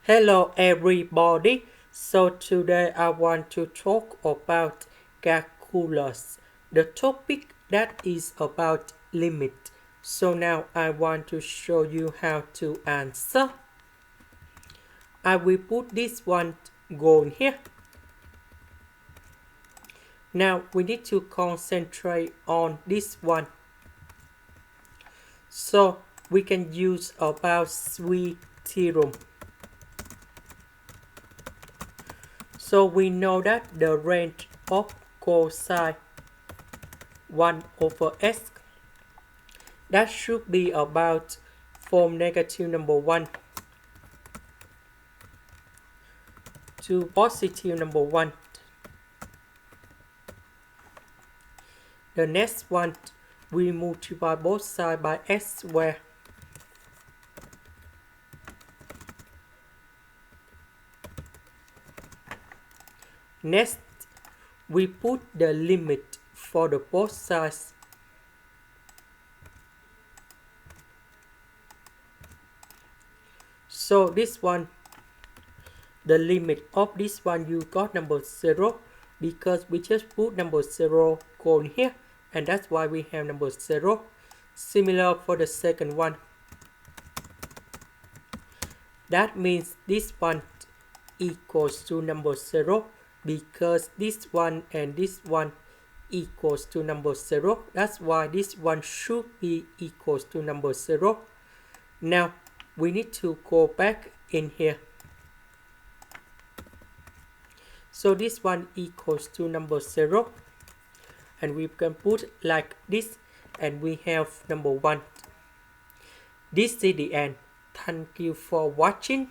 Hello everybody. So today I want to talk about calculus. The topic that is about limit. So now I want to show you how to answer. I will put this one goal here. Now we need to concentrate on this one. So we can use about sTheorem. So we know that the range of cosine 1 over s, that should be about from negative number 1 to positive number 1. The next one, we multiply both sides by s squared. Next, we put the limit for the both sides. So this one, the limit of this one, you got number 0 because we just put number 0 going here, and that's why we have number 0. Similar for the second one. That means this one equals to number 0 because this one and this one equals to number 0. That's why this one should be equals to number 0. Now we need to go back in here. So this one equals to number 0. And we can put like this, and we have number 1. This is the end. Thank you for watching.